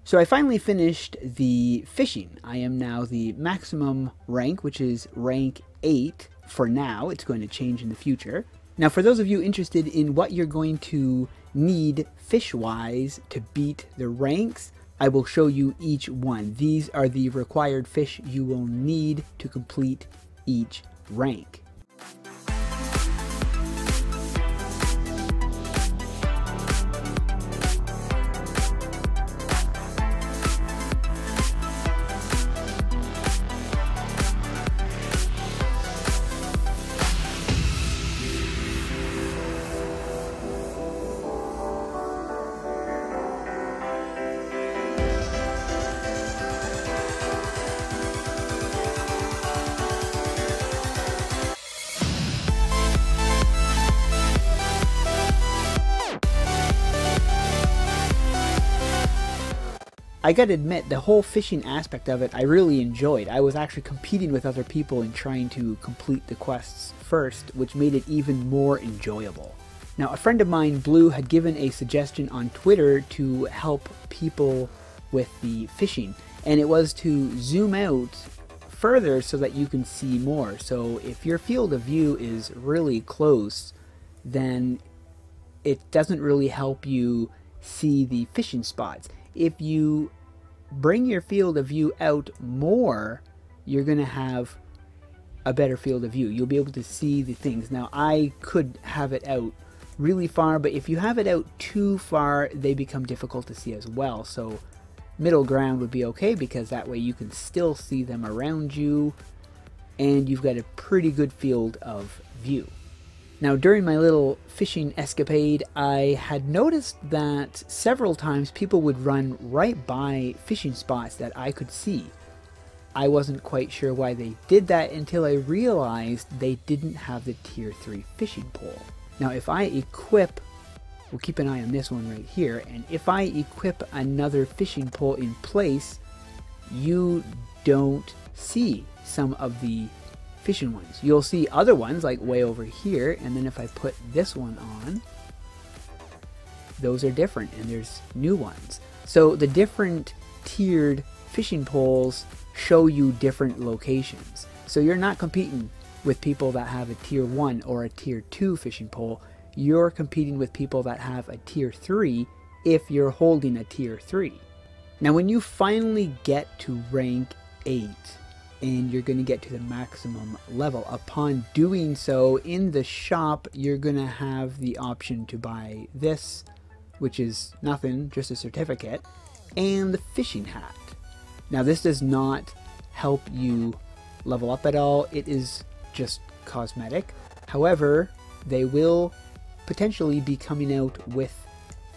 So I finally finished the fishing. I am now the maximum rank, which is rank 8 for now. It's going to change in the future. Now for those of you interested in what you're going to need fish-wise to beat the ranks, I will show you each one. These are the required fish you will need to complete each rank. I gotta admit, the whole fishing aspect of it I really enjoyed. I was actually competing with other people and trying to complete the quests first, which made it even more enjoyable. Now, a friend of mine, Blue, had given a suggestion on Twitter to help people with the fishing, and it was to zoom out further so that you can see more. So if your field of view is really close, then it doesn't really help you see the fishing spots. If you bring your field of view out more, you're going to have a better field of view. You'll be able to see the things. Now, I could have it out really far, but if you have it out too far, they become difficult to see as well. So middle ground would be okay, because that way you can still see them around you and you've got a pretty good field of view. Now, during my little fishing escapade, I had noticed that several times people would run right by fishing spots that I could see. I wasn't quite sure why they did that until I realized they didn't have the tier 3 fishing pole. Now, if I equip, we'll keep an eye on this one right here, and if I equip another fishing pole in place, you don't see some of the fishing ones. You'll see other ones like way over here, and then if I put this one on, those are different and there's new ones. So the different tiered fishing poles show you different locations. So you're not competing with people that have a tier 1 or a tier 2 fishing pole. You're competing with people that have a tier 3 if you're holding a tier 3. Now when you finally get to rank 8, and you're going to get to the maximum level, upon doing so in the shop, you're going to have the option to buy this, which is nothing, just a certificate, and the fishing hat. Now this does not help you level up at all. It is just cosmetic. However, they will potentially be coming out with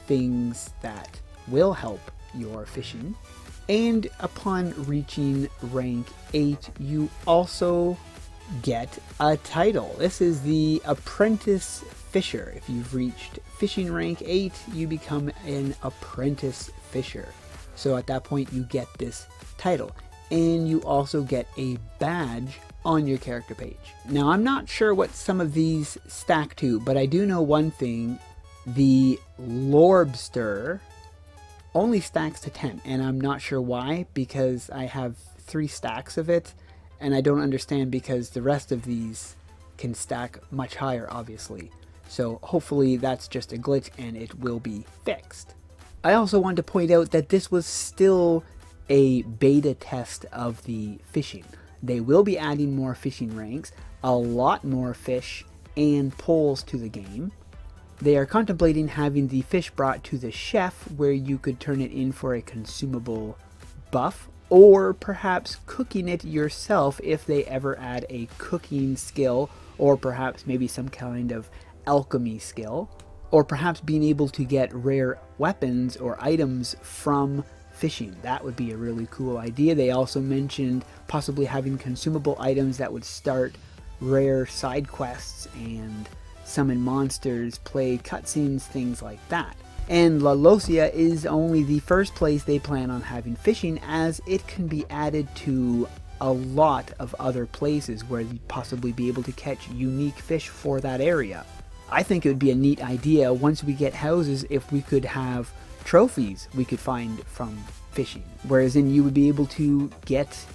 things that will help your fishing. And upon reaching rank 8, you also get a title. This is the Apprentice Fisher. If you've reached fishing rank 8, you become an Apprentice Fisher. So at that point, you get this title. And you also get a badge on your character page. Now, I'm not sure what some of these stack to, but I do know one thing. The Lobster only stacks to 10, and I'm not sure why, because I have 3 stacks of it, and I don't understand because the rest of these can stack much higher, obviously. So hopefully that's just a glitch and it will be fixed. I also want to point out that this was still a beta test of the fishing. They will be adding more fishing ranks, a lot more fish and poles to the game. They are contemplating having the fish brought to the chef, where you could turn it in for a consumable buff, or perhaps cooking it yourself if they ever add a cooking skill, or perhaps maybe some kind of alchemy skill, or perhaps being able to get rare weapons or items from fishing. That would be a really cool idea. They also mentioned possibly having consumable items that would start rare side quests and summon monsters, play cutscenes, things like that. And La Locia is only the first place they plan on having fishing, as it can be added to a lot of other places where you'd possibly be able to catch unique fish for that area. I think it would be a neat idea once we get houses if we could have trophies we could find from fishing, whereas in you would be able to get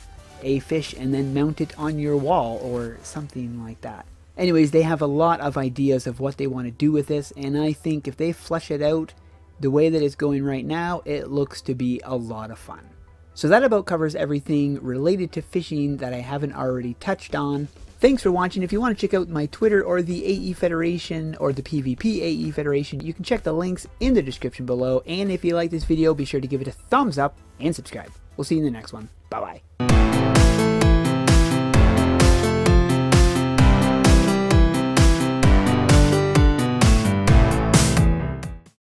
a fish and then mount it on your wall or something like that. Anyways, they have a lot of ideas of what they want to do with this, and I think if they flesh it out the way that it's going right now, it looks to be a lot of fun. So that about covers everything related to fishing that I haven't already touched on. Thanks for watching. If you want to check out my Twitter or the AE Federation or the PvP AE Federation, you can check the links in the description below. And if you like this video, be sure to give it a thumbs up and subscribe. We'll see you in the next one. Bye-bye.